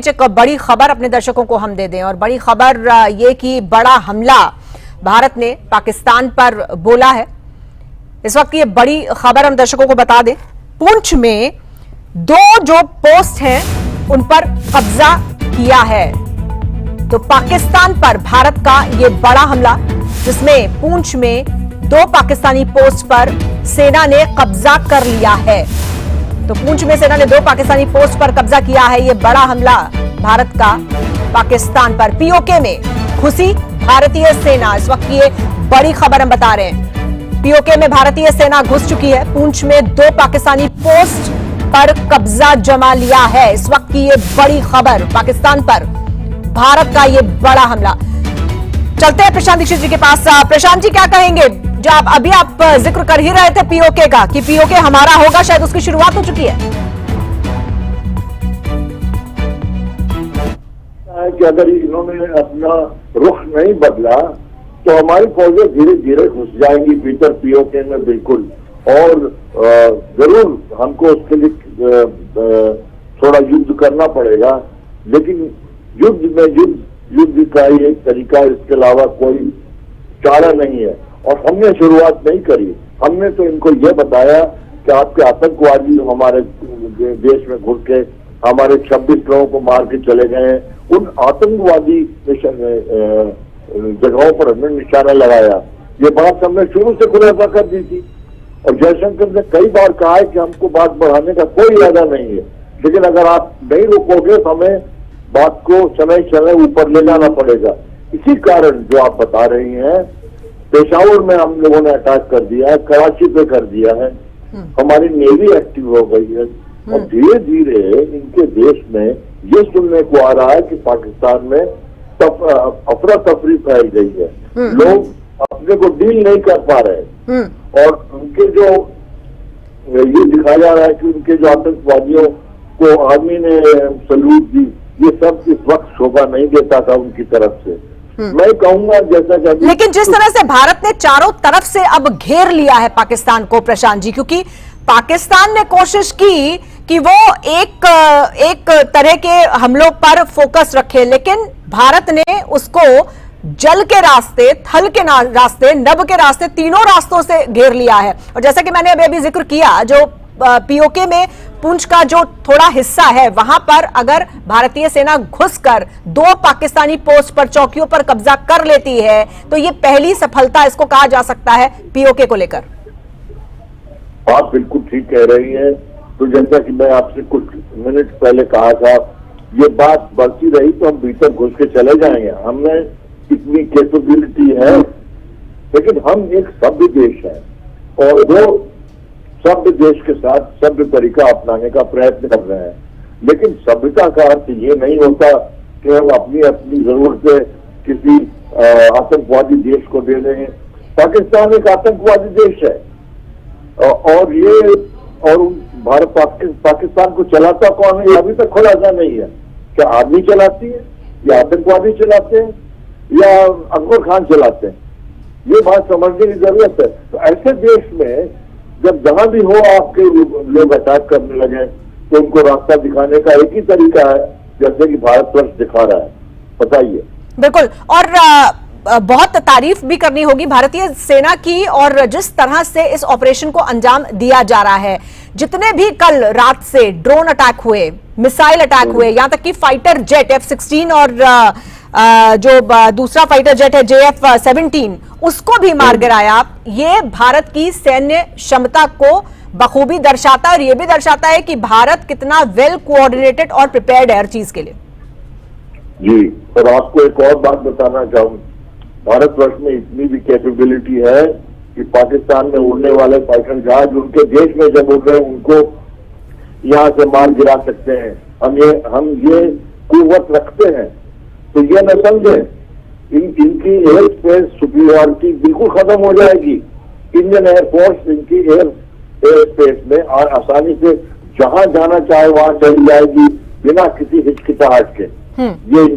एक बड़ी खबर अपने दर्शकों को हम दे दें और बड़ी खबर ये कि बड़ा हमला भारत ने पाकिस्तान पर बोला है। इस वक्त ये बड़ी खबर हम दर्शकों को बता दें, पुंछ में दो जो पोस्ट हैं उन पर कब्जा किया है। तो पाकिस्तान पर भारत का ये बड़ा हमला, जिसमें पुंछ में दो पाकिस्तानी पोस्ट पर सेना ने कब्जा कर लिया है। तो पुंछ में सेना ने दो पाकिस्तानी पोस्ट पर कब्जा किया है। ये बड़ा हमला भारत का पाकिस्तान पर। पीओके में घुसी भारतीय सेना, इस वक्त ये बड़ी खबर हम बता रहे हैं। पीओके में भारतीय सेना घुस चुकी है। पुंछ में दो पाकिस्तानी पोस्ट पर कब्जा जमा लिया है। इस वक्त की ये बड़ी खबर, पाकिस्तान पर भारत का ये बड़ा हमला। चलते हैं प्रशांत दीक्षित जी के पास। प्रशांत जी, क्या कहेंगे? जो अभी आप जिक्र कर ही रहे थे पीओके का, कि पीओके हमारा होगा, शायद उसकी शुरुआत हो चुकी है। कि अगर इन्होंने अपना रुख नहीं बदला तो हमारी फौजें धीरे धीरे घुस जाएंगी भीतर पीओके में, बिल्कुल। और जरूर हमको उसके लिए थोड़ा युद्ध करना पड़ेगा, लेकिन युद्ध में युद्ध का एक तरीका, इसके अलावा कोई चारा नहीं है। और हमने शुरुआत नहीं करी। हमने तो इनको ये बताया कि आपके आतंकवादी हमारे देश में घुस के हमारे 26 लोगों को मार के चले गए हैं। उन आतंकवादी जगहों पर हमने निशाना लगाया। ये बात हमने शुरू से खुलासा कर दी थी और जयशंकर ने कई बार कहा है कि हमको बात बढ़ाने का कोई इरादा नहीं है, लेकिन अगर आप नहीं रुकोगे तो हमें बात को समय समय ऊपर ले जाना पड़ेगा। इसी कारण जो आप बता रही हैं, पेशावर में हम लोगों ने अटैक कर दिया है, कराची पे कर दिया है, हमारी नेवी एक्टिव हो गई है। और धीरे धीरे इनके देश में ये सुनने को आ रहा है कि पाकिस्तान में अफरा तफरी फैल गई है, लोग अपने को डील नहीं कर पा रहे। और उनके जो ये दिखाया जा रहा है कि उनके जो आतंकवादियों को आर्मी ने सल्यूट दी, ये सब इस वक्त शोभा नहीं देता था उनकी तरफ से। मैं कहूंगा जैसा कि लेकिन जिस तरह से भारत ने चारों तरफ से अब घेर लिया है पाकिस्तान को, प्रशांत जी, क्योंकि पाकिस्तान ने कोशिश की कि वो एक तरह के हमलों पर फोकस रखे, लेकिन भारत ने उसको जल के रास्ते, थल के रास्ते, नभ के रास्ते, तीनों रास्तों से घेर लिया है। और जैसा कि मैंने अभी जिक्र किया, जो पीओके में पुंछ का जो थोड़ा हिस्सा है, वहां पर अगर भारतीय सेना घुसकर दो पाकिस्तानी पोस्ट पर, चौकियों पर कब्जा कर लेती है, तो ये पहली सफलता इसको कहा जा सकता है पीओके को लेकर। आप बिल्कुल ठीक कह रही हैं। तो जैसा कि मैं आपसे कुछ मिनट पहले कहा था, ये बात बढ़ती रही तो हम भीतर घुस के चले जाएंगे। हमें इतनी कैपेबिलिटी है, लेकिन हम एक सभ्य देश है और वो सभ्य देश के साथ सभ्य तरीका अपनाने का प्रयत्न कर रहे हैं। लेकिन सभ्यता का अर्थ ये नहीं होता कि हम अपनी अपनी जरूरतें किसी आतंकवादी देश को दे दें। पाकिस्तान एक आतंकवादी देश है और भारत पाकिस्तान को चलाता कौन है, अभी तक खुलासा नहीं है। क्या आर्मी चलाती है, या आतंकवादी चलाते हैं, या अकबर खान चलाते हैं? ये बात समझने की जरूरत है। तो ऐसे देश में जब जहां भी हो आपके लोग अटैक करने लगे, तो उनको रास्ता दिखाने का एक ही तरीका है, जैसे कि भारतवर्ष दिखा रहा है। बताइए। बिल्कुल, और बहुत तारीफ भी करनी होगी भारतीय सेना की, और जिस तरह से इस ऑपरेशन को अंजाम दिया जा रहा है। जितने भी कल रात से ड्रोन अटैक हुए, मिसाइल अटैक हुए, यहां तक कि फाइटर जेट F-16 और जो दूसरा फाइटर जेट है JF-17, उसको भी मार गिराया। ये भारत की सैन्य क्षमता को बखूबी दर्शाता है, और ये भी दर्शाता है कि भारत कितना वेल कोऑर्डिनेटेड और प्रिपेयर्ड है हर चीज के लिए। जी, और आपको एक और बात बताना चाहूंगा, भारतवर्ष में इतनी भी कैपेबिलिटी है कि पाकिस्तान में उड़ने वाले फाइटर जहाज उनके देश में जब उड़ रहे हैं, उनको यहाँ से मार गिरा सकते हैं। हम ये कुव्वत रखते हैं। तो ये न समझें इनकी एयर स्पेस सुपीरियरिटी बिल्कुल खत्म हो जाएगी। इंडियन एयरफोर्स इनकी एयर स्पेस में और आसानी से जहां जाना चाहे वहां चली जाएगी, बिना किसी हिचकिचाहट के। ये